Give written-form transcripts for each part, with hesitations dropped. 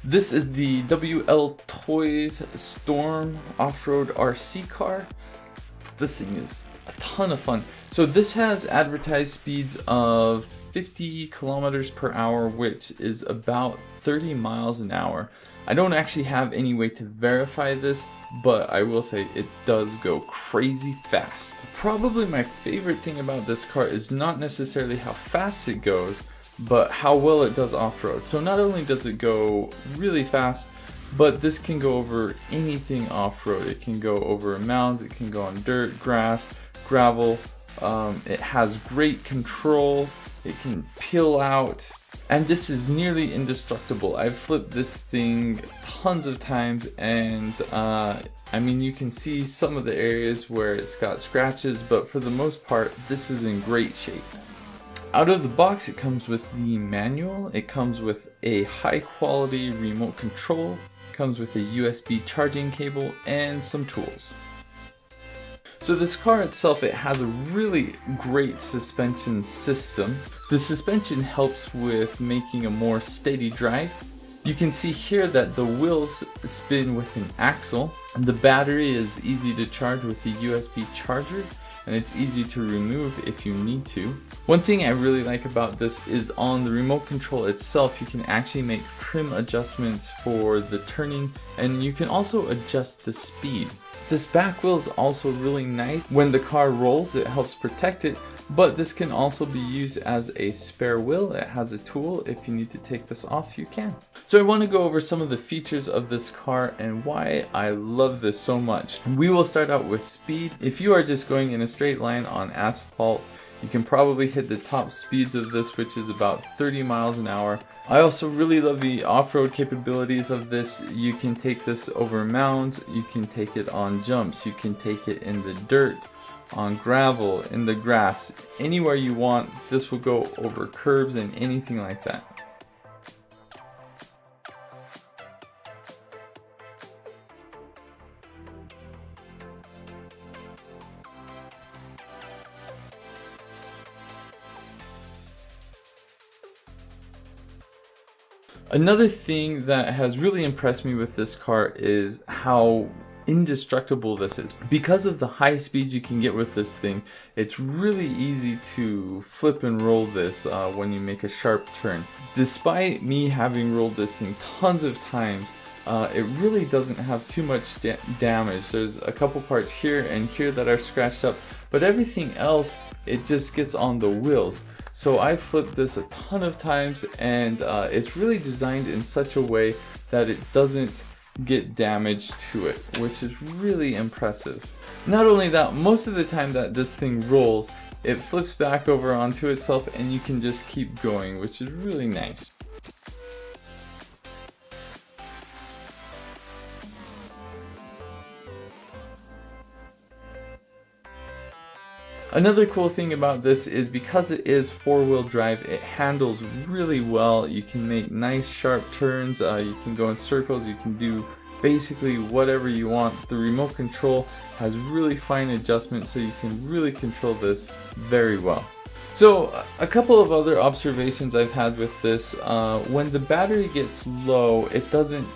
This is the WL Toys Storm Off-Road RC car. This thing is a ton of fun. So this has advertised speeds of 50 kilometers per hour, which is about 30 miles an hour. I don't actually have any way to verify this, but I will say it does go crazy fast. Probably my favorite thing about this car is not necessarily how fast it goes, but how well it does off-road. So not only does it go really fast, but this can go over anything off-road. It can go over mounds, it can go on dirt, grass, gravel. It has great control, it can peel out, and this is nearly indestructible. I've flipped this thing tons of times, and I mean, you can see some of the areas where it's got scratches, but for the most part, this is in great shape. Out of the box, it comes with the manual, it comes with a high quality remote control, it comes with a USB charging cable, and some tools. So this car itself, it has a really great suspension system. The suspension helps with making a more steady drive. You can see here that the wheels spin with an axle. The battery is easy to charge with the USB charger, and it's easy to remove if you need to. One thing I really like about this is on the remote control itself, you can actually make trim adjustments for the turning, and you can also adjust the speed. This back wheel is also really nice. When the car rolls, it helps protect it, but this can also be used as a spare wheel. It has a tool. If you need to take this off, you can. So I want to go over some of the features of this car and why I love this so much. We will start out with speed. If you are just going in a straight line on asphalt, you can probably hit the top speeds of this, which is about 30 miles an hour. I also really love the off-road capabilities of this. You can take this over mounds, you can take it on jumps, you can take it in the dirt, on gravel, in the grass, anywhere you want. This will go over curbs and anything like that. Another thing that has really impressed me with this car is how indestructible this is. Because of the high speeds you can get with this thing, it's really easy to flip and roll this when you make a sharp turn. Despite me having rolled this thing tons of times, it really doesn't have too much damage. There's a couple parts here and here that are scratched up, but everything else, it just gets on the wheels. So I flipped this a ton of times, and it's really designed in such a way that it doesn't get damage to it, which is really impressive. Not only that, most of the time that this thing rolls, it flips back over onto itself and you can just keep going, which is really nice. Another cool thing about this is because it is four-wheel drive, it handles really well. You can make nice sharp turns, you can go in circles, you can do basically whatever you want. The remote control has really fine adjustments, so you can really control this very well. So a couple of other observations I've had with this, when the battery gets low, it doesn't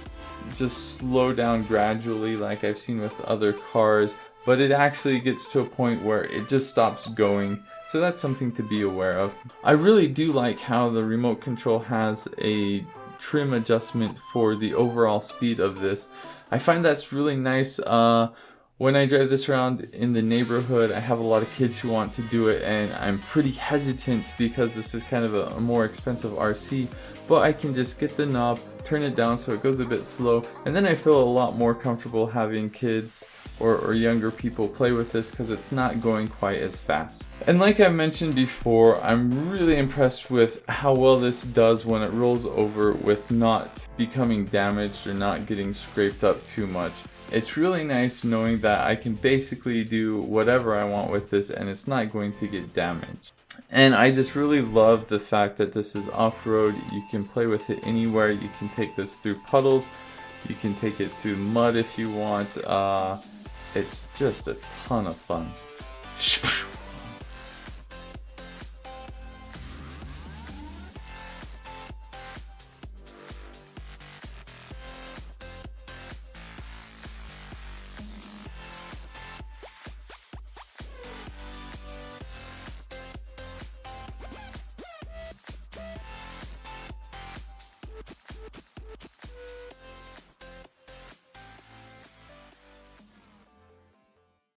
just slow down gradually like I've seen with other cars, but it actually gets to a point where it just stops going. So that's something to be aware of. I really do like how the remote control has a trim adjustment for the overall speed of this. I find that's really nice. When I drive this around in the neighborhood, I have a lot of kids who want to do it, and I'm pretty hesitant because this is kind of a more expensive RC, but I can just get the knob, turn it down so it goes a bit slow, and then I feel a lot more comfortable having kids or younger people play with this because it's not going quite as fast. And like I mentioned before, I'm really impressed with how well this does when it rolls over with not becoming damaged or not getting scraped up too much. It's really nice knowing that I can basically do whatever I want with this and it's not going to get damaged. And I just really love the fact that this is off-road. You can play with it anywhere. You can take this through puddles. You can take it through mud if you want. It's just a ton of fun.